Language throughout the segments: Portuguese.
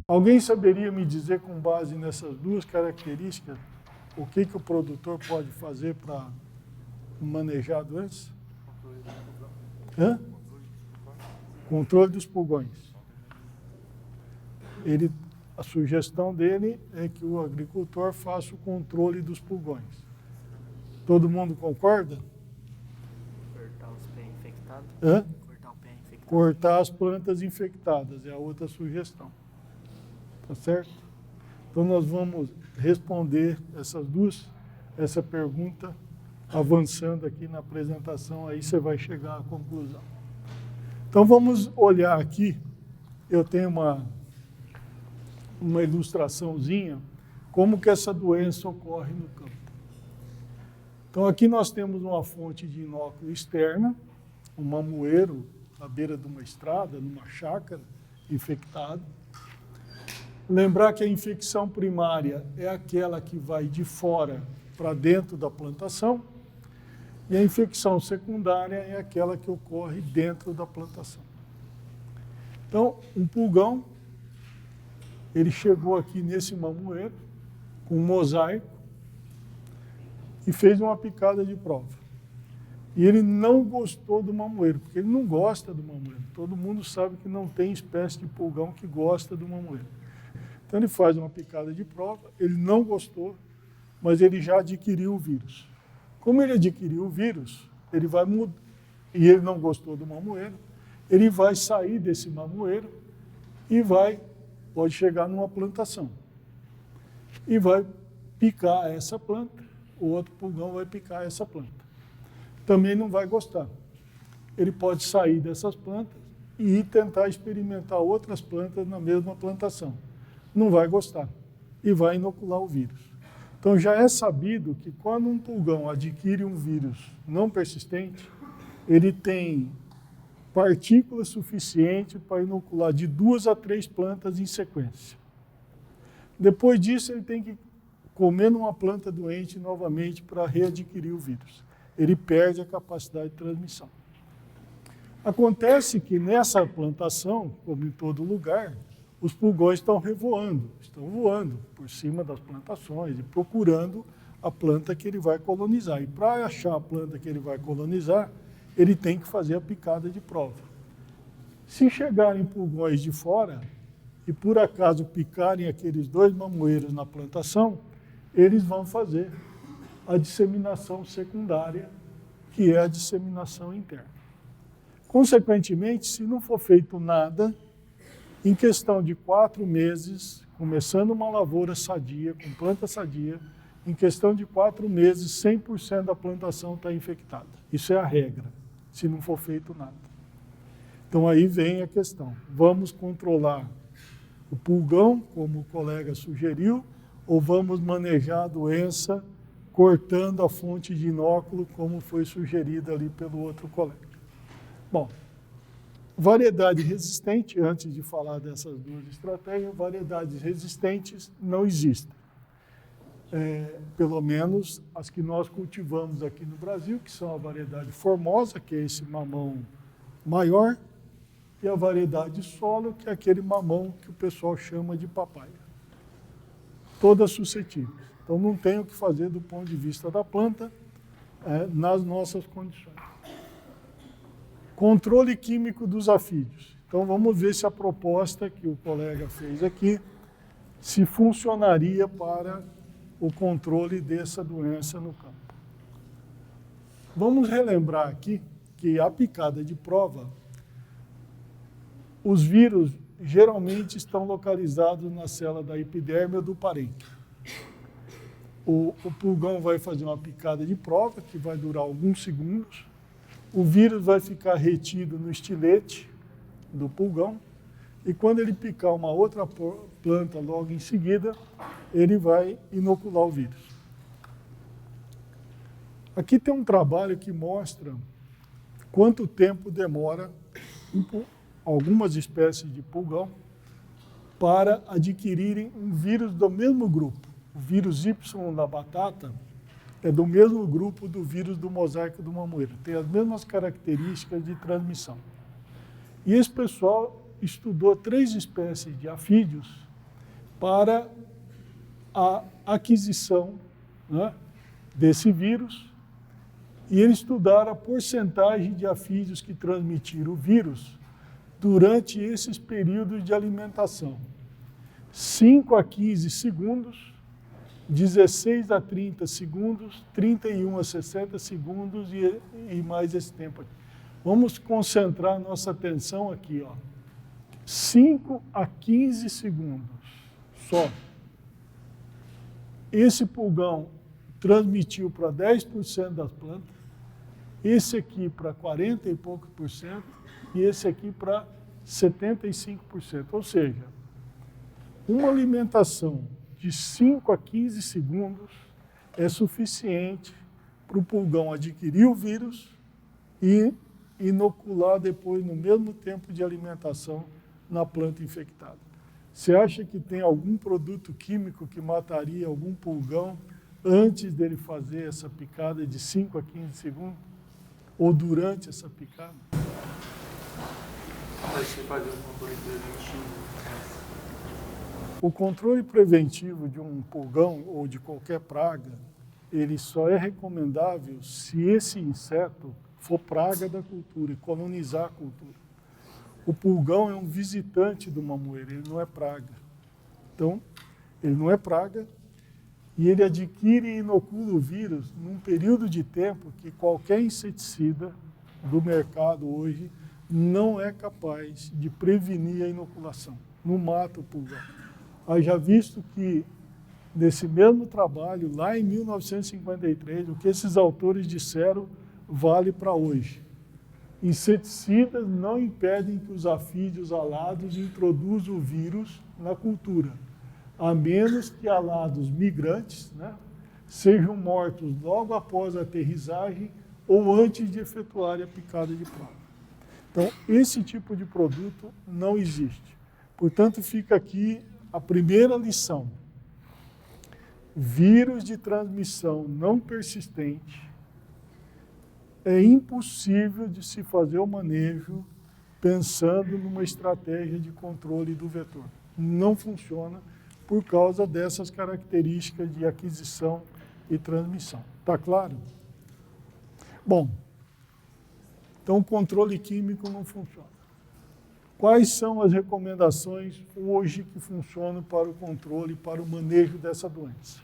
Alguém saberia me dizer, com base nessas duas características, o que o produtor pode fazer para manejar doenças? Hã? Controle dos pulgões. A sugestão dele é que o agricultor faça o controle dos pulgões. Todo mundo concorda? Cortar os pés infectados. Hã? Cortar o pé infectado. Cortar as plantas infectadas é a outra sugestão. Tá certo? Então nós vamos responder essa pergunta avançando aqui na apresentação, aí você vai chegar à conclusão. Então vamos olhar aqui, eu tenho uma ilustraçãozinha, como que essa doença ocorre no campo. Então aqui nós temos uma fonte de inóculo externa, um mamoeiro à beira de uma estrada, numa chácara, infectado. Lembrar que a infecção primária é aquela que vai de fora para dentro da plantação, e a infecção secundária é aquela que ocorre dentro da plantação. Então, um pulgão, ele chegou aqui nesse mamoeiro, com um mosaico, e fez uma picada de prova. E ele não gostou do mamoeiro, porque ele não gosta do mamoeiro. Todo mundo sabe que não tem espécie de pulgão que gosta do mamoeiro. Então ele faz uma picada de prova, ele não gostou, mas ele já adquiriu o vírus. Como ele adquiriu o vírus, ele vai mudar, e ele não gostou do mamoeiro, ele vai sair desse mamoeiro e pode chegar numa plantação. E vai picar essa planta, o outro pulgão vai picar essa planta. Também não vai gostar. Ele pode sair dessas plantas e ir tentar experimentar outras plantas na mesma plantação. Não vai gostar e vai inocular o vírus. Então já é sabido que quando um pulgão adquire um vírus não persistente, ele tem partículas suficientes para inocular de 2 a 3 plantas em sequência. Depois disso, ele tem que comer numa planta doente novamente para readquirir o vírus. Ele perde a capacidade de transmissão. Acontece que nessa plantação, como em todo lugar, os pulgões estão voando por cima das plantações e procurando a planta que ele vai colonizar. E para achar a planta que ele vai colonizar, ele tem que fazer a picada de prova. Se chegarem pulgões de fora e por acaso picarem aqueles 2 mamoeiros na plantação, eles vão fazer a disseminação secundária, que é a disseminação interna. Consequentemente, se não for feito nada, em questão de 4 meses, começando uma lavoura sadia, com planta sadia, em questão de 4 meses, 100% da plantação está infectada. Isso é a regra, se não for feito nada. Então aí vem a questão, vamos controlar o pulgão, como o colega sugeriu, ou vamos manejar a doença cortando a fonte de inóculo, como foi sugerido ali pelo outro colega. Bom, variedade resistente, antes de falar dessas duas estratégias, variedades resistentes não existem. Pelo menos as que nós cultivamos aqui no Brasil, que são a variedade formosa, que é esse mamão maior, e a variedade solo, que é aquele mamão que o pessoal chama de papaya. Todas suscetíveis. Então não tem o que fazer do ponto de vista da planta nas nossas condições. Controle químico dos afídeos. Então vamos ver se a proposta que o colega fez aqui se funcionaria para o controle dessa doença no campo. Vamos relembrar aqui que a picada de prova, os vírus geralmente estão localizados na célula da epiderme ou do parênquima. O pulgão vai fazer uma picada de prova, que vai durar alguns segundos. O vírus vai ficar retido no estilete do pulgão, e quando ele picar uma outra planta logo em seguida, ele vai inocular o vírus. Aqui tem um trabalho que mostra quanto tempo demora algumas espécies de pulgão para adquirirem um vírus do mesmo grupo. O vírus Y da batata é do mesmo grupo do vírus do mosaico do mamoeiro, tem as mesmas características de transmissão. E esse pessoal estudou 3 espécies de afídeos para a aquisição, né, desse vírus, e eles estudaram a porcentagem de afídeos que transmitiram o vírus durante esses períodos de alimentação. 5 a 15 segundos, 16 a 30 segundos, 31 a 60 segundos e mais esse tempo aqui. Vamos concentrar nossa atenção aqui, ó. 5 a 15 segundos só. Esse pulgão transmitiu para 10% das plantas, esse aqui para 40 e poucos por cento e esse aqui para 75%. Ou seja, uma alimentação de 5 a 15 segundos é suficiente para o pulgão adquirir o vírus e inocular depois no mesmo tempo de alimentação na planta infectada. Você acha que tem algum produto químico que mataria algum pulgão antes dele fazer essa picada de 5 a 15 segundos? Ou durante essa picada? Você fazer um controle preventivo. O controle preventivo de um pulgão ou de qualquer praga, ele só é recomendável se esse inseto for praga da cultura e colonizar a cultura. O pulgão é um visitante do mamoeiro, ele não é praga. Então, ele não é praga e ele adquire e inocula o vírus num período de tempo que qualquer inseticida do mercado hoje não é capaz de prevenir a inoculação, não mata o pulgão. Haja visto que, nesse mesmo trabalho, lá em 1953, o que esses autores disseram vale para hoje. Inseticidas não impedem que os afídeos alados introduzam o vírus na cultura, a menos que alados migrantes, né, sejam mortos logo após a aterrissagem ou antes de efetuarem a picada de praga. Então, esse tipo de produto não existe. Portanto, fica aqui a primeira lição. Vírus de transmissão não persistente é impossível de se fazer o manejo pensando numa estratégia de controle do vetor. Não funciona por causa dessas características de aquisição e transmissão. Está claro? Bom, então o controle químico não funciona. Quais são as recomendações hoje que funcionam para o controle, para o manejo dessa doença?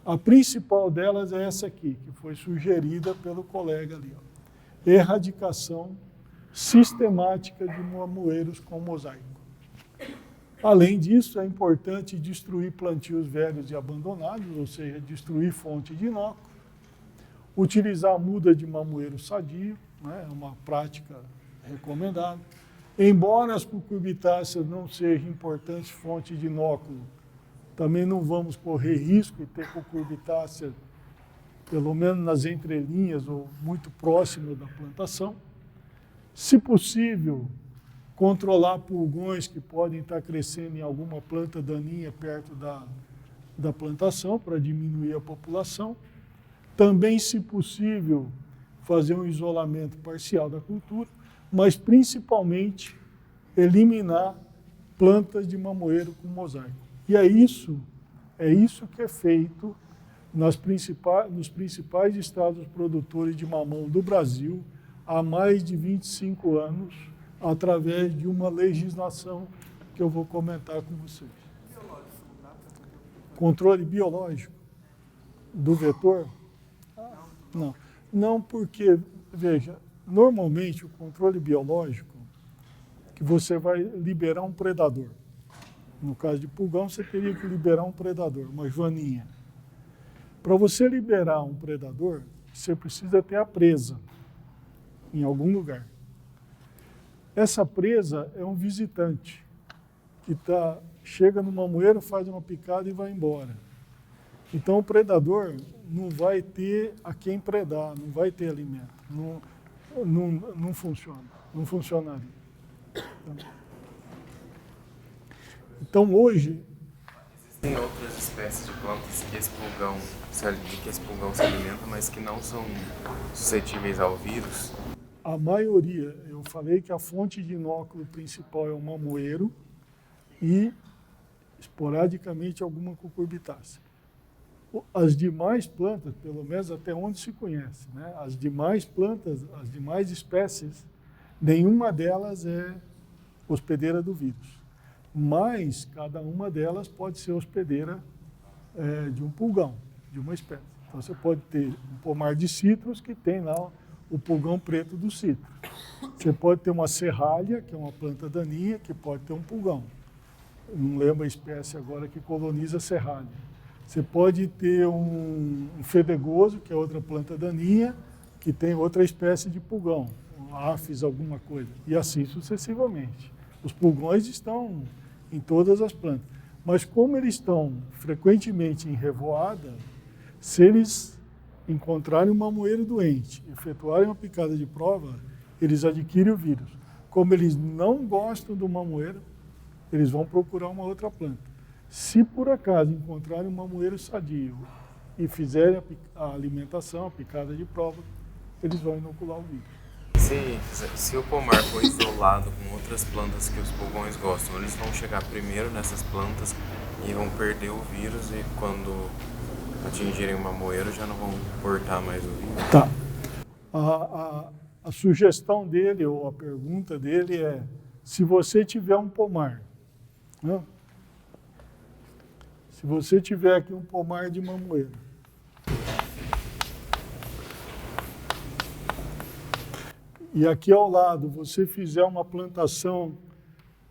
A principal delas é essa aqui, que foi sugerida pelo colega ali. Ó. Erradicação sistemática de mamoeiros com mosaico. Além disso, é importante destruir plantios velhos e abandonados, ou seja, destruir fonte de inóculo, utilizar a muda de mamoeiro sadio, né, é uma prática recomendada. Embora as cucurbitáceas não sejam importantes fontes de inóculo, também não vamos correr risco de ter cucurbitácea, pelo menos nas entrelinhas ou muito próximo da plantação. Se possível, controlar pulgões que podem estar crescendo em alguma planta daninha perto da plantação para diminuir a população. Também, se possível, fazer um isolamento parcial da cultura, mas principalmente eliminar plantas de mamoeiro com mosaico. E é isso que é feito nos principais estados produtores de mamão do Brasil há mais de 25 anos, através de uma legislação que eu vou comentar com vocês. Controle biológico do vetor? Não. Não, porque, veja, normalmente o controle biológico, que você vai liberar um predador. No caso de pulgão, você teria que liberar um predador, uma joaninha. Para você liberar um predador, você precisa ter a presa em algum lugar. Essa presa é um visitante que chega no mamoeiro, faz uma picada e vai embora. Então o predador não vai ter a quem predar, não vai ter alimento. Não funciona, não funcionaria. Então hoje... Existem outras espécies de plantas que esse pulgão se alimenta, mas que não são suscetíveis ao vírus? A maioria, eu falei que a fonte de inóculo principal é o mamoeiro e esporadicamente alguma cucurbitácea. As demais plantas, pelo menos até onde se conhece, né? As demais plantas, as demais espécies, nenhuma delas é hospedeira do vírus. Mas cada uma delas pode ser hospedeira de um pulgão, de uma espécie. Então você pode ter um pomar de citros que tem lá o pulgão preto do citro. Você pode ter uma serralha, que é uma planta daninha, que pode ter um pulgão. Não lembro a espécie agora que coloniza serralha. Você pode ter um fedegoso, que é outra planta daninha, que tem outra espécie de pulgão, um Apis alguma coisa, e assim sucessivamente. Os pulgões estão em todas as plantas. Mas como eles estão frequentemente em revoada, se eles encontrarem um mamoeiro doente, efetuarem uma picada de prova, eles adquirem o vírus. Como eles não gostam do mamoeiro, eles vão procurar uma outra planta. Se por acaso encontrarem um mamoeiro sadio e fizerem a alimentação, a picada de prova, eles vão inocular o vírus. Se o pomar for isolado com outras plantas que os pulgões gostam, eles vão chegar primeiro nessas plantas e vão perder o vírus e quando atingirem o mamoeiro já não vão portar mais o vírus? Tá. A sugestão dele, ou a pergunta dele é, se você tiver um pomar, né? Se você tiver aqui um pomar de mamoeiro, e aqui ao lado você fizer uma plantação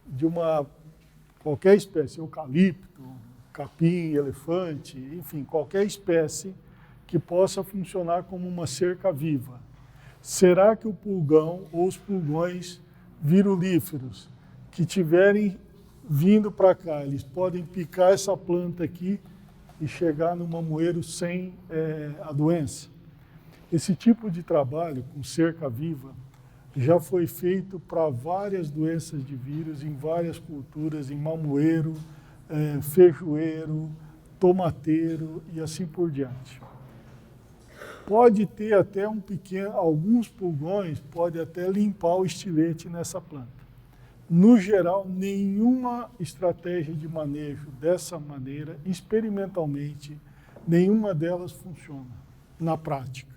de qualquer espécie, eucalipto, capim, elefante, enfim, qualquer espécie que possa funcionar como uma cerca viva, será que o pulgão ou os pulgões virulíferos que tiverem vindo para cá, eles podem picar essa planta aqui e chegar no mamoeiro sem a doença? Esse tipo de trabalho com cerca viva já foi feito para várias doenças de vírus em várias culturas, em mamoeiro, feijoeiro, tomateiro e assim por diante. Pode ter até alguns pulgões, pode até limpar o estilete nessa planta. No geral, nenhuma estratégia de manejo dessa maneira, experimentalmente, nenhuma delas funciona na prática.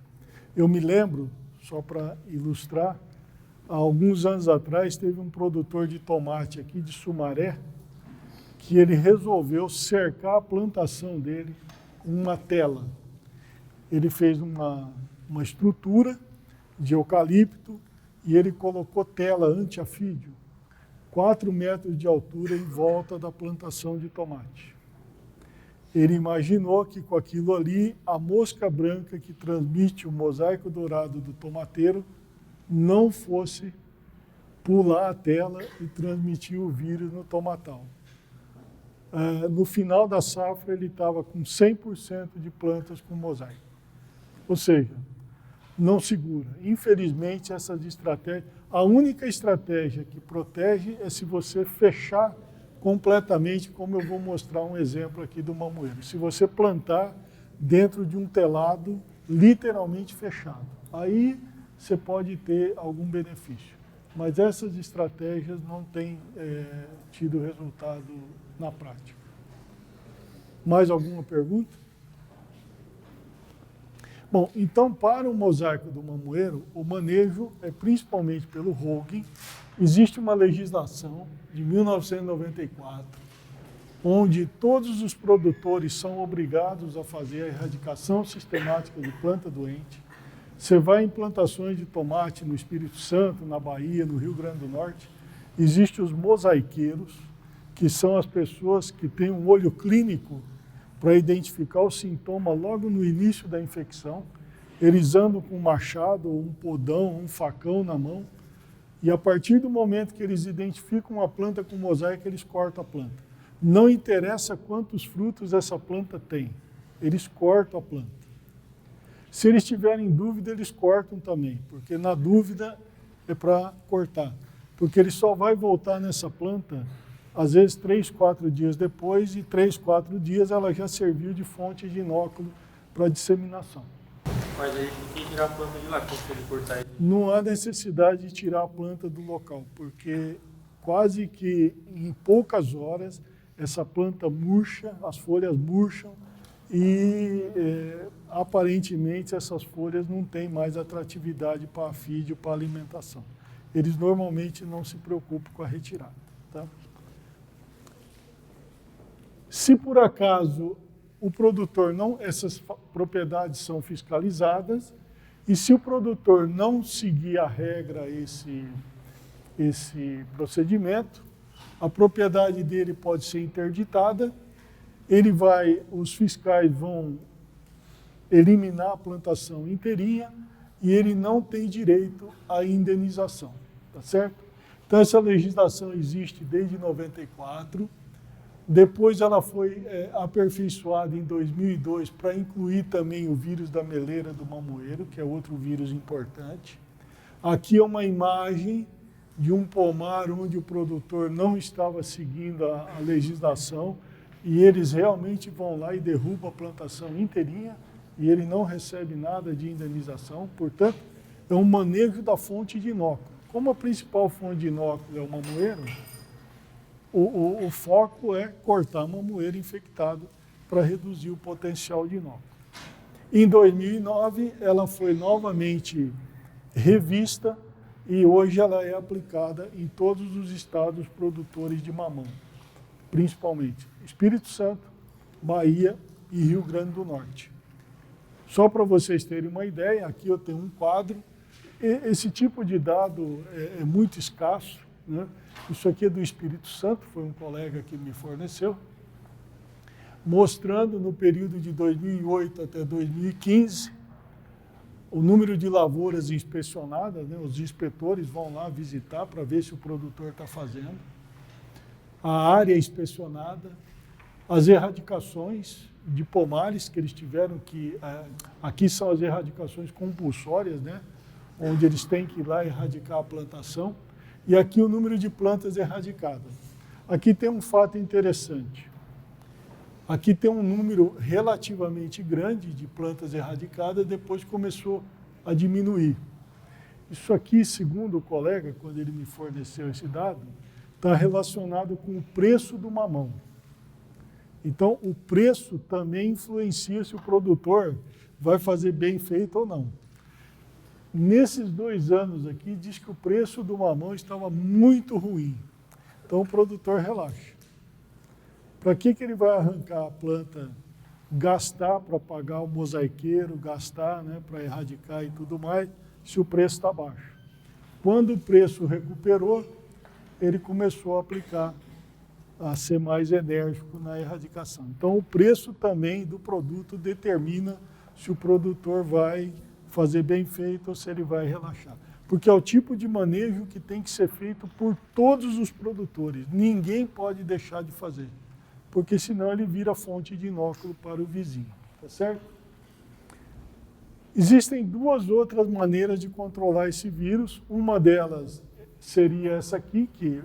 Eu me lembro, só para ilustrar, há alguns anos atrás teve um produtor de tomate aqui de Sumaré que ele resolveu cercar a plantação dele com uma tela. Ele fez uma estrutura de eucalipto e ele colocou tela anti-afídio, 4 metros de altura em volta da plantação de tomate. Ele imaginou que com aquilo ali, a mosca branca que transmite o mosaico dourado do tomateiro não fosse pular a tela e transmitir o vírus no tomatal. No final da safra, ele estava com 100% de plantas com mosaico. Ou seja, não segura. Infelizmente, essas estratégias, a única estratégia que protege é se você fechar completamente, como eu vou mostrar um exemplo aqui do mamoeiro. Se você plantar dentro de um telado literalmente fechado, aí você pode ter algum benefício. Mas essas estratégias não têm tido resultado na prática. Mais alguma pergunta? Bom, então, para o mosaico do mamoeiro, o manejo é principalmente pelo Hogan. Existe uma legislação de 1994, onde todos os produtores são obrigados a fazer a erradicação sistemática de planta doente. Você vai em plantações de tomate no Espírito Santo, na Bahia, no Rio Grande do Norte, existem os mosaiqueiros, que são as pessoas que têm um olho clínico para identificar o sintoma logo no início da infecção. Eles andam com um machado, ou um podão, ou um facão na mão, e a partir do momento que eles identificam uma planta com mosaico, eles cortam a planta. Não interessa quantos frutos essa planta tem, eles cortam a planta. Se eles tiverem dúvida, eles cortam também, porque na dúvida é para cortar. Porque ele só vai voltar nessa planta, às vezes 3, 4 dias depois, e 3, 4 dias ela já serviu de fonte de inóculo para disseminação. Mas aí tem que tirar a planta de lá, quando ele cortar ele. Não há necessidade de tirar a planta do local, porque quase que em poucas horas essa planta murcha, as folhas murcham e aparentemente essas folhas não têm mais atratividade para a feed ou para a alimentação. Eles normalmente não se preocupam com a retirada. Tá? Se por acaso o produtor não, essas propriedades são fiscalizadas, e se o produtor não seguir a regra esse procedimento, a propriedade dele pode ser interditada, os fiscais vão eliminar a plantação inteirinha e ele não tem direito à indenização, tá certo? Então essa legislação existe desde 94, depois ela foi aperfeiçoada em 2002 para incluir também o vírus da meleira do mamoeiro, que é outro vírus importante. Aqui é uma imagem de um pomar onde o produtor não estava seguindo a legislação e eles realmente vão lá e derrubam a plantação inteirinha e ele não recebe nada de indenização. Portanto, é um manejo da fonte de inóculo. Como a principal fonte de inóculo é o mamoeiro, o foco é cortar mamoeiro infectado para reduzir o potencial de inóculo. Em 2009, ela foi novamente revista e hoje ela é aplicada em todos os estados produtores de mamão, principalmente Espírito Santo, Bahia e Rio Grande do Norte. Só para vocês terem uma ideia, aqui eu tenho um quadro. Esse tipo de dado é muito escasso, né? Isso aqui é do Espírito Santo, foi um colega que me forneceu, mostrando no período de 2008 até 2015 o número de lavouras inspecionadas, né? Os inspetores vão lá visitar para ver se o produtor está fazendo, a área inspecionada, as erradicações de pomares que eles tiveram que... Aqui são as erradicações compulsórias, né? Onde eles têm que ir lá erradicar a plantação. E aqui o número de plantas erradicadas. Aqui tem um fato interessante. Aqui tem um número relativamente grande de plantas erradicadas, depois começou a diminuir. Isso aqui, segundo o colega, quando ele me forneceu esse dado, está relacionado com o preço do mamão. Então, o preço também influencia se o produtor vai fazer bem feito ou não. Nesses 2 anos aqui, diz que o preço do mamão estava muito ruim. Então, o produtor relaxa. Para que ele vai arrancar a planta, gastar para pagar o mosaiqueiro, gastar, né, para erradicar e tudo mais, se o preço está baixo? Quando o preço recuperou, ele começou a aplicar, a ser mais enérgico na erradicação. Então, o preço também do produto determina se o produtor vai fazer bem feito ou se ele vai relaxar. Porque é o tipo de manejo que tem que ser feito por todos os produtores. Ninguém pode deixar de fazer, porque senão ele vira fonte de inóculo para o vizinho. Tá certo? Existem 2 outras maneiras de controlar esse vírus. Uma delas seria essa aqui, que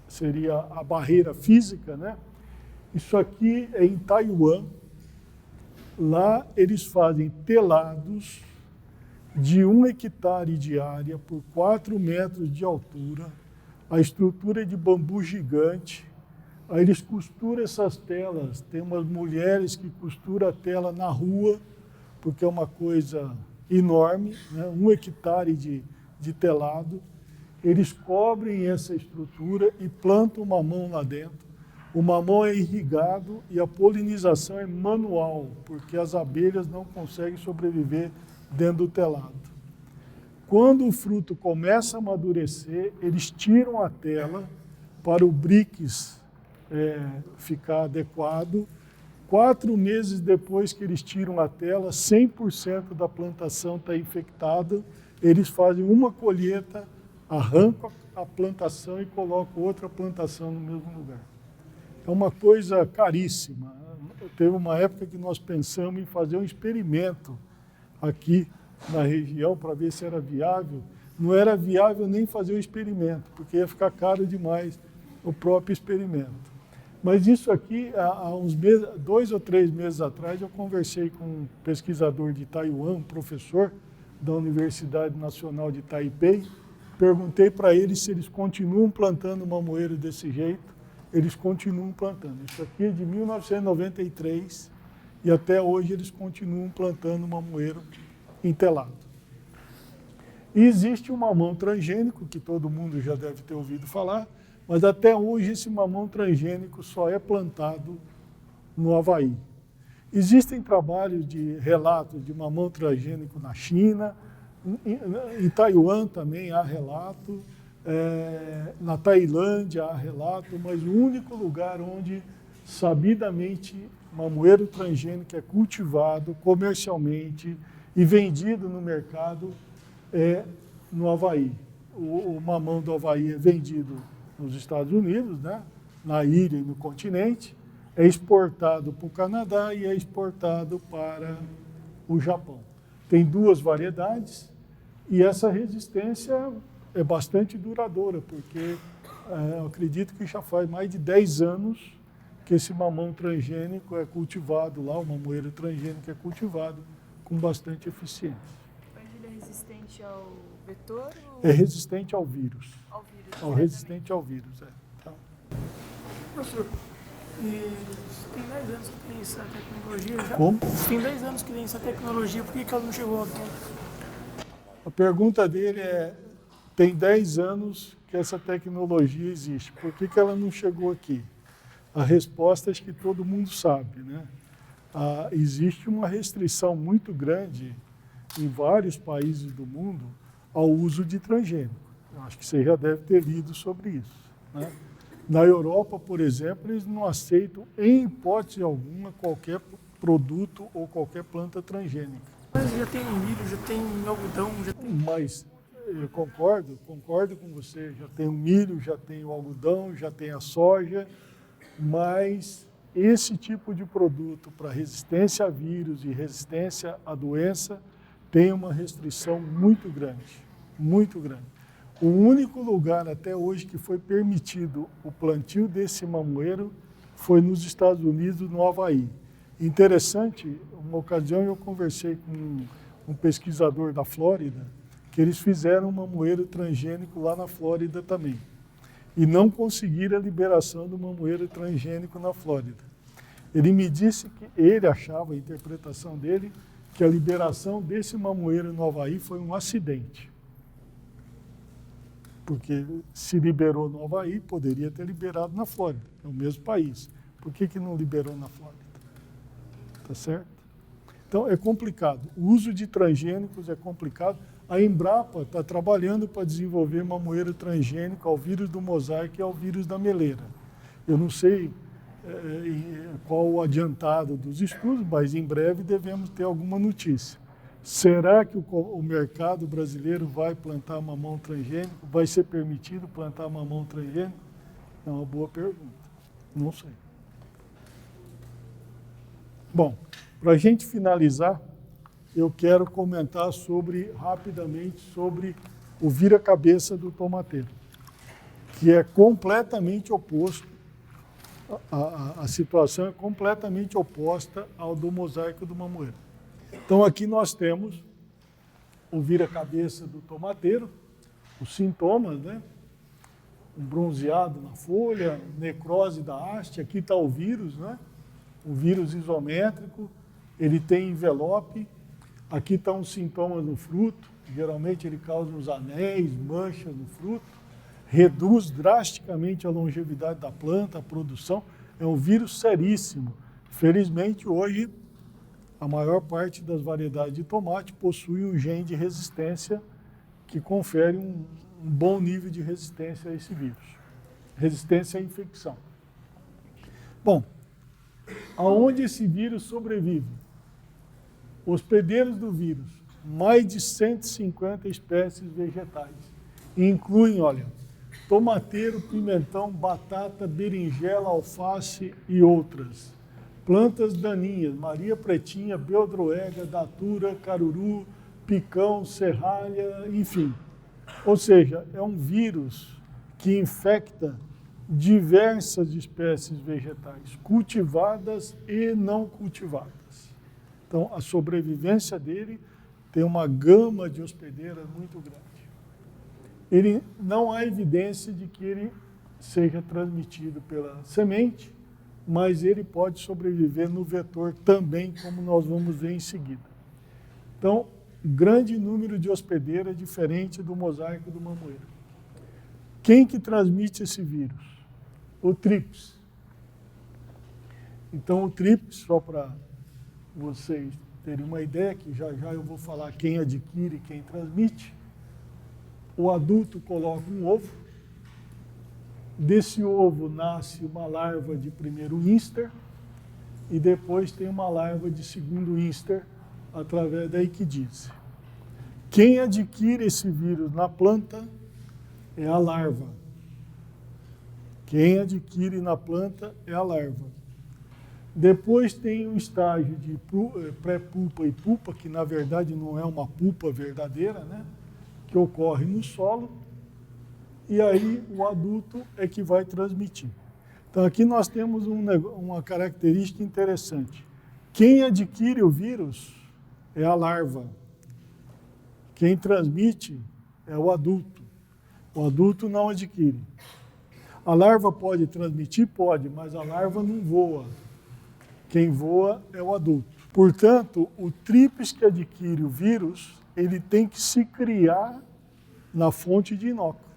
seria a barreira física, né? Isso aqui é em Taiwan. Lá eles fazem telados de 1 hectare de área por 4 metros de altura. A estrutura é de bambu gigante. Aí eles costuram essas telas. Tem umas mulheres que costuram a tela na rua, porque é uma coisa enorme, né? 1 hectare de telado. Eles cobrem essa estrutura e plantam o mamão lá dentro. O mamão é irrigado e a polinização é manual, porque as abelhas não conseguem sobreviver dentro do telado. Quando o fruto começa a amadurecer, eles tiram a tela para o brix ficar adequado. 4 meses depois que eles tiram a tela, 100% da plantação está infectada. Eles fazem uma colheita, arrancam a plantação e colocam outra plantação no mesmo lugar. É uma coisa caríssima. Teve uma época que nós pensamos em fazer um experimento aqui na região para ver se era viável. Não era viável nem fazer o experimento, porque ia ficar caro demais o próprio experimento. Mas isso aqui, há uns 2 ou 3 meses atrás, eu conversei com um pesquisador de Taiwan, um professor da Universidade Nacional de Taipei. Perguntei para eles se eles continuam plantando mamoeiro desse jeito. eles continuam plantando. Isso aqui é de 1993 e até hoje eles continuam plantando mamoeiro entelado. E existe um mamão transgênico, que todo mundo já deve ter ouvido falar, mas até hoje esse mamão transgênico só é plantado no Havaí. Existem trabalhos de relatos de mamão transgênico na China, em Taiwan também há relato, na Tailândia há relato, mas o único lugar onde sabidamente mamoeiro transgênico é cultivado comercialmente e vendido no mercado é no Havaí. O mamão do Havaí é vendido nos Estados Unidos, né? Na ilha e no continente, é exportado para o Canadá e é exportado para o Japão. Tem duas variedades e essa resistência é bastante duradoura, porque eu acredito que já faz mais de 10 anos que esse mamão transgênico é cultivado lá, o mamoeiro transgênico é cultivado com bastante eficiência. Mas ele é resistente ao vetor? Ou... É resistente ao vírus. Ao vírus. É resistente ao vírus, Tá. Professor, tem 10 anos que tem essa tecnologia já? Como? Tem 10 anos que tem essa tecnologia, por que ela não chegou aqui? A pergunta dele é, tem 10 anos que essa tecnologia existe, por que ela não chegou aqui? A resposta é que todo mundo sabe, né? Existe uma restrição muito grande em vários países do mundo ao uso de transgênico. Eu acho que você já deve ter lido sobre isso, né? Na Europa, por exemplo, eles não aceitam, em hipótese alguma, qualquer produto ou qualquer planta transgênica. Mas já tem milho, já tem algodão, já tem... Mas eu concordo com você, já tem o milho, já tem o algodão, já tem a soja, mas esse tipo de produto para resistência a vírus e resistência à doença tem uma restrição muito grande, muito grande. O único lugar até hoje que foi permitido o plantio desse mamoeiro foi nos Estados Unidos, no Havaí. Interessante, uma ocasião eu conversei com um pesquisador da Flórida, que eles fizeram um mamoeiro transgênico lá na Flórida também. E não conseguiram a liberação do mamoeiro transgênico na Flórida. Ele me disse que ele achava, a interpretação dele, que a liberação desse mamoeiro no Havaí foi um acidente. Porque se liberou no Havaí, poderia ter liberado na Flórida, é o mesmo país. Por que não liberou na Flórida? Tá certo? Então, é complicado. O uso de transgênicos é complicado. A Embrapa está trabalhando para desenvolver mamoeiro transgênico ao vírus do mosaico e ao vírus da meleira. Eu não sei qual o adiantado dos estudos, mas em breve devemos ter alguma notícia. Será que o mercado brasileiro vai plantar mamão transgênico? Vai ser permitido plantar mamão transgênico? É uma boa pergunta. Não sei. Bom, para a gente finalizar, eu quero comentar rapidamente sobre o vira-cabeça do tomateiro, que é completamente oposto, a situação é completamente oposta ao do mosaico do mamoeiro. Então aqui nós temos o vira-cabeça do tomateiro, os sintomas, né? Um bronzeado na folha, necrose da haste, aqui está o vírus, né? O vírus isométrico, ele tem envelope, aqui estão os sintomas no fruto, geralmente ele causa uns anéis, manchas no fruto, reduz drasticamente a longevidade da planta, a produção, é um vírus seríssimo. Felizmente, hoje, a maior parte das variedades de tomate possui um gene de resistência que confere um bom nível de resistência a esse vírus, resistência à infecção. Bom, aonde esse vírus sobrevive? Hospedeiros do vírus, mais de 150 espécies vegetais. Incluem, olha, tomateiro, pimentão, batata, berinjela, alface e outras. Plantas daninhas, Maria Pretinha, beldroega, datura, caruru, picão, serralha, enfim. Ou seja, é um vírus que infecta diversas espécies vegetais, cultivadas e não cultivadas. Então, a sobrevivência dele tem uma gama de hospedeiras muito grande. Não há evidência de que ele seja transmitido pela semente, mas ele pode sobreviver no vetor também, como nós vamos ver em seguida. Então, grande número de hospedeiras diferente do mosaico do mamoeiro. Quem que transmite esse vírus? O TRIPS. Então, o TRIPS, só para vocês terem uma ideia, que já já eu vou falar quem adquire e quem transmite. O adulto coloca um ovo. Desse ovo nasce uma larva de primeiro íster e depois tem uma larva de segundo íster através da equidise. Quem adquire esse vírus na planta é a larva. Quem adquire na planta é a larva. Depois tem um estágio de pré-pulpa e pulpa, que na verdade não é uma pulpa verdadeira, né? Que ocorre no solo. E aí o adulto é que vai transmitir. Então aqui nós temos uma característica interessante. Quem adquire o vírus é a larva. Quem transmite é o adulto. O adulto não adquire. A larva pode transmitir? Pode, mas a larva não voa. Quem voa é o adulto. Portanto, o TRIPS que adquire o vírus, ele tem que se criar na fonte de inóculo.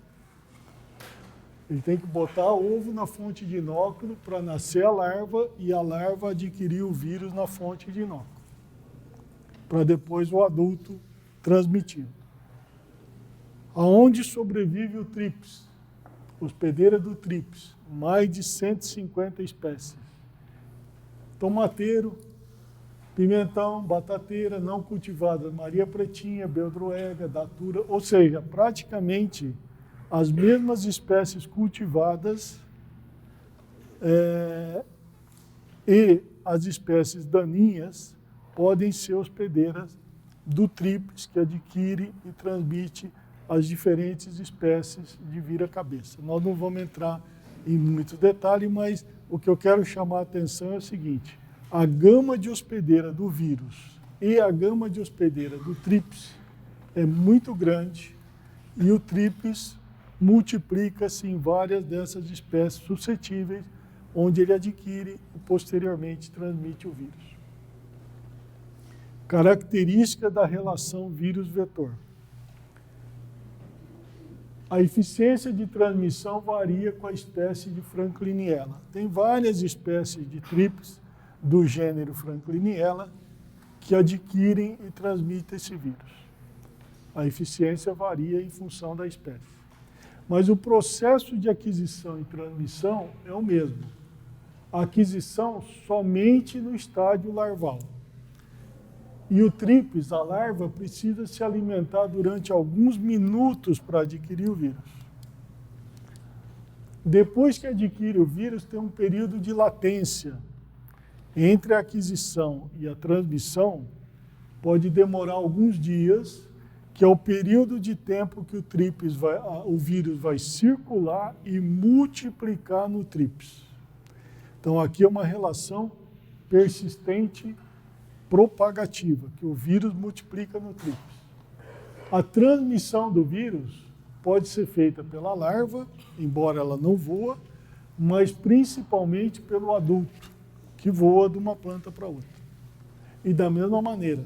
Ele tem que botar ovo na fonte de inóculo para nascer a larva e a larva adquirir o vírus na fonte de inóculo, para depois o adulto transmitir. Aonde sobrevive o TRIPS? Hospedeira do TRIPS, mais de 150 espécies. Tomateiro, pimentão, batateira não cultivada, Maria Pretinha, beldroega, datura, ou seja, praticamente as mesmas espécies cultivadas e as espécies daninhas podem ser hospedeiras do TRIPS, que adquire e transmite as diferentes espécies de vira-cabeça. Nós não vamos entrar em muitos detalhes, mas o que eu quero chamar a atenção é o seguinte: a gama de hospedeira do vírus e a gama de hospedeira do TRIPS é muito grande e o TRIPS multiplica-se em várias dessas espécies suscetíveis, onde ele adquire e posteriormente transmite o vírus. Característica da relação vírus-vetor. A eficiência de transmissão varia com a espécie de Frankliniella. Tem várias espécies de TRIPS do gênero Frankliniella que adquirem e transmitem esse vírus. A eficiência varia em função da espécie. Mas o processo de aquisição e transmissão é o mesmo. A aquisição somente no estágio larval. E o TRIPS, a larva, precisa se alimentar durante alguns minutos para adquirir o vírus. Depois que adquire o vírus, tem um período de latência. Entre a aquisição e a transmissão, pode demorar alguns dias, que é o período de tempo que o vírus vai circular e multiplicar no TRIPS. Então, aqui é uma relação persistente propagativa, que o vírus multiplica no TRIPS. A transmissão do vírus pode ser feita pela larva, embora ela não voa, mas principalmente pelo adulto, que voa de uma planta para outra. E da mesma maneira,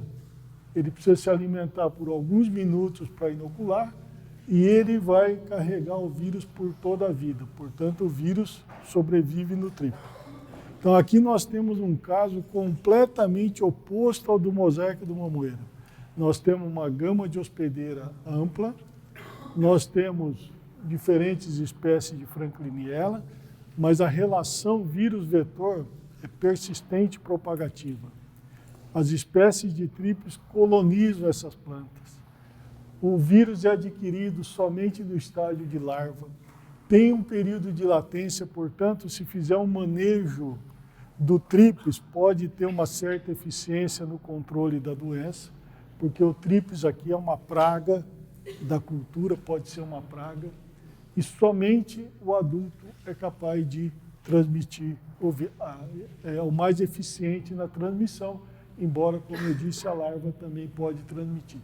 ele precisa se alimentar por alguns minutos para inocular e ele vai carregar o vírus por toda a vida. Portanto, o vírus sobrevive no TRIPS. Então, aqui nós temos um caso completamente oposto ao do mosaico do mamoeiro. Nós temos uma gama de hospedeira ampla, nós temos diferentes espécies de Frankliniella, mas a relação vírus-vetor é persistente e propagativa. As espécies de TRIPS colonizam essas plantas. O vírus é adquirido somente no estágio de larva. Tem um período de latência, portanto, se fizer um manejo do TRIPS, pode ter uma certa eficiência no controle da doença, porque o TRIPS aqui é uma praga da cultura, pode ser uma praga, e somente o adulto é capaz de transmitir, é o mais eficiente na transmissão, embora, como eu disse, a larva também pode transmitir.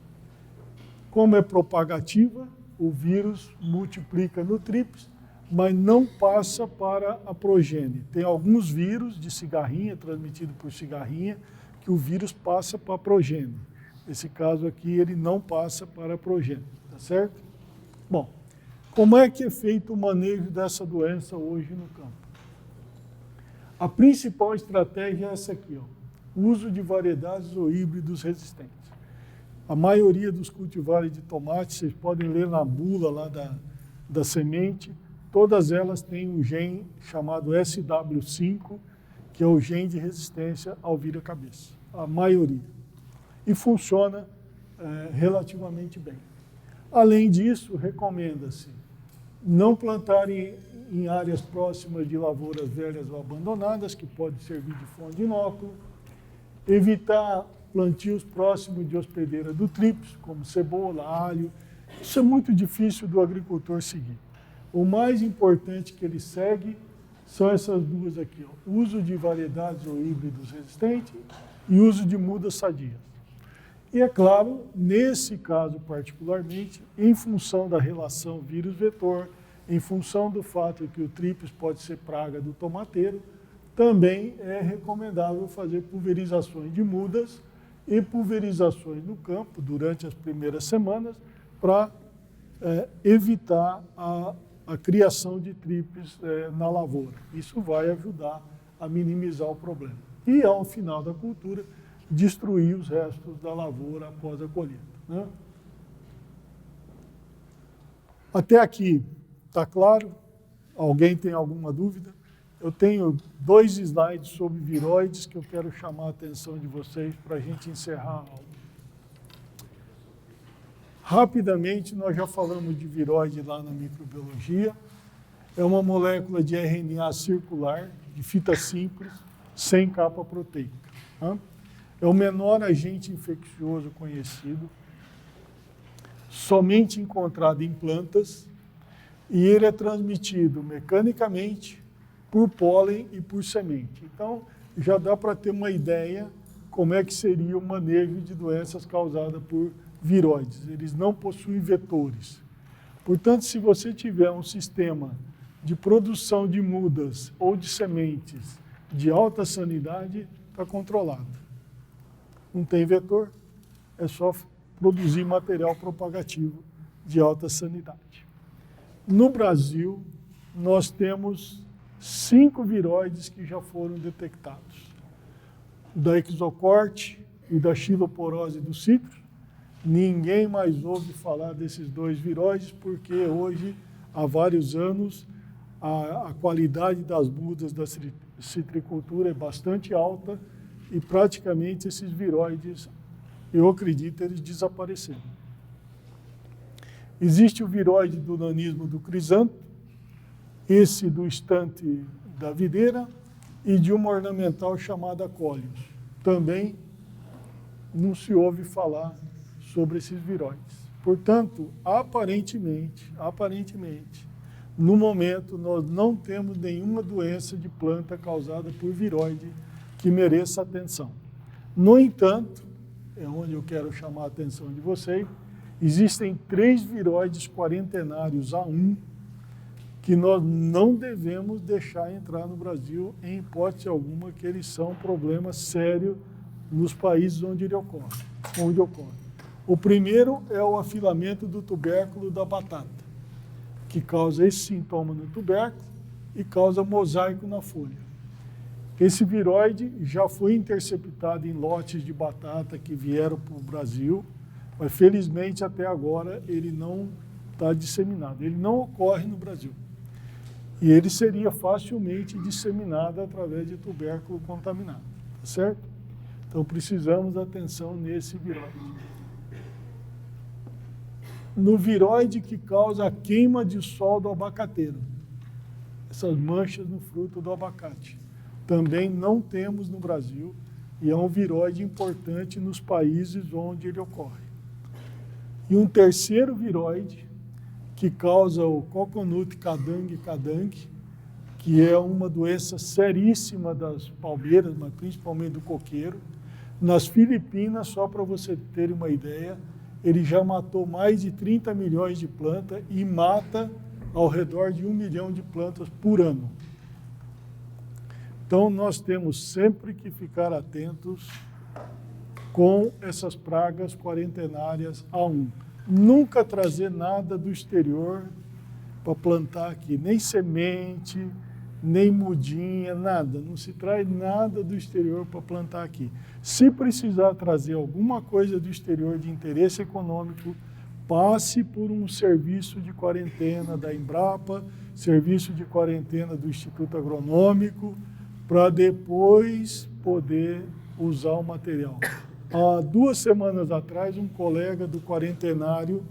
Como é propagativa, o vírus multiplica no TRIPS, mas não passa para a progênie. Tem alguns vírus de cigarrinha, transmitido por cigarrinha, que o vírus passa para a progênie. Nesse caso aqui, ele não passa para a progênie, tá certo? Bom, como é que é feito o manejo dessa doença hoje no campo? A principal estratégia é essa aqui, ó, uso de variedades ou híbridos resistentes. A maioria dos cultivares de tomate, vocês podem ler na bula lá da semente, todas elas têm um gene chamado SW5, que é o gene de resistência ao vira-cabeça, a maioria. E funciona relativamente bem. Além disso, recomenda-se não plantar em áreas próximas de lavouras velhas ou abandonadas, que pode servir de fonte de inóculo, evitar plantios próximos de hospedeira do tríplice, como cebola, alho. Isso é muito difícil do agricultor seguir. O mais importante que ele segue são essas duas aqui, ó, uso de variedades ou híbridos resistentes e uso de mudas sadias. E é claro, nesse caso particularmente, em função da relação vírus-vetor, em função do fato que o tríplice pode ser praga do tomateiro, também é recomendável fazer pulverizações de mudas e pulverizações no campo durante as primeiras semanas para evitar a criação de tríplice na lavoura. Isso vai ajudar a minimizar o problema. E, ao final da cultura, destruir os restos da lavoura após a colheita, né? Até aqui, está claro? Alguém tem alguma dúvida? Eu tenho 2 slides sobre viroides que eu quero chamar a atenção de vocês para a gente encerrar a aula. Rapidamente, nós já falamos de viroide lá na microbiologia. É uma molécula de RNA circular, de fita simples, sem capa proteica. Tá? É o menor agente infeccioso conhecido, somente encontrado em plantas, e ele é transmitido mecanicamente por pólen e por semente. Então, já dá para ter uma ideia como é que seria o manejo de doenças causadas por viroides. Eles não possuem vetores. Portanto, se você tiver um sistema de produção de mudas ou de sementes de alta sanidade, está controlado. Não tem vetor, é só produzir material propagativo de alta sanidade. No Brasil, nós temos 5 viroides que já foram detectados. Da exocorte e da xiloporose do citro. Ninguém mais ouve falar desses 2 viroides, porque hoje, há vários anos, a qualidade das mudas da citricultura é bastante alta e praticamente esses viroides, eu acredito, eles desapareceram. Existe o viroide do nanismo do crisanto, esse do estante da videira e de uma ornamental chamada cólios. Também não se ouve falar sobre esses viroides. Portanto, aparentemente, no momento, nós não temos nenhuma doença de planta causada por viroide que mereça atenção. No entanto, é onde eu quero chamar a atenção de vocês, existem 3 viroides quarentenários A1 que nós não devemos deixar entrar no Brasil em hipótese alguma, que eles são um problema sério nos países onde ele ocorre. O primeiro é o afilamento do tubérculo da batata, que causa esse sintoma no tubérculo e causa mosaico na folha. Esse viroide já foi interceptado em lotes de batata que vieram para o Brasil, mas felizmente até agora ele não está disseminado, ele não ocorre no Brasil. E ele seria facilmente disseminado através de tubérculo contaminado, tá certo? Então precisamos de atenção nesse viroide. No viroide que causa a queima de sol do abacateiro, essas manchas no fruto do abacate, também não temos no Brasil e é um viroide importante nos países onde ele ocorre. E um terceiro viroide que causa o coconut cadangue, que é uma doença seríssima das palmeiras, mas principalmente do coqueiro. Nas Filipinas, só para você ter uma ideia, ele já matou mais de 30 milhões de plantas e mata ao redor de 1 milhão de plantas por ano. Então, nós temos sempre que ficar atentos com essas pragas quarentenárias A1. Nunca trazer nada do exterior para plantar aqui, nem semente, nem mudinha, nada. Não se traz nada do exterior para plantar aqui. Se precisar trazer alguma coisa do exterior de interesse econômico, passe por um serviço de quarentena da Embrapa, serviço de quarentena do Instituto Agronômico, para depois poder usar o material. Há 2 semanas atrás, um colega do quarentenário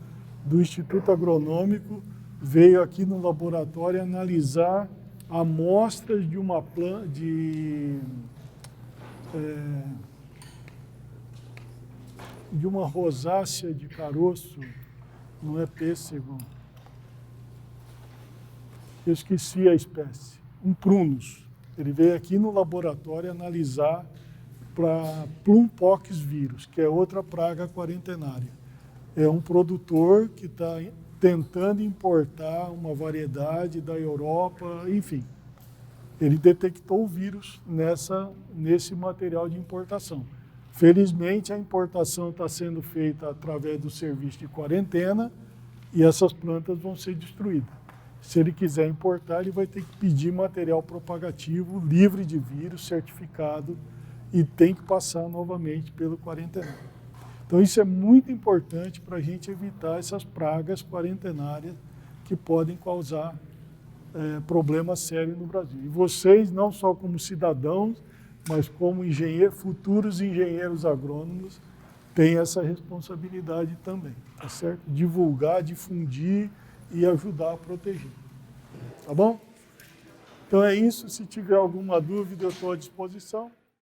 do Instituto Agronômico veio aqui no laboratório analisar amostras de uma planta de uma rosácea de caroço, não é pêssego, eu esqueci a espécie, um prunus. Ele veio aqui no laboratório analisar para Plumpox vírus, que é outra praga quarentenária. É um produtor que está tentando importar uma variedade da Europa, enfim. Ele detectou o vírus nesse material de importação. Felizmente, a importação está sendo feita através do serviço de quarentena e essas plantas vão ser destruídas. Se ele quiser importar, ele vai ter que pedir material propagativo livre de vírus, certificado, e tem que passar novamente pelo quarentenário. Então, isso é muito importante para a gente evitar essas pragas quarentenárias que podem causar problemas sérios no Brasil. E vocês, não só como cidadãos, mas como engenheiros, futuros engenheiros agrônomos, têm essa responsabilidade também, tá certo? Divulgar, difundir e ajudar a proteger. Tá bom? Então é isso. Se tiver alguma dúvida, eu estou à disposição.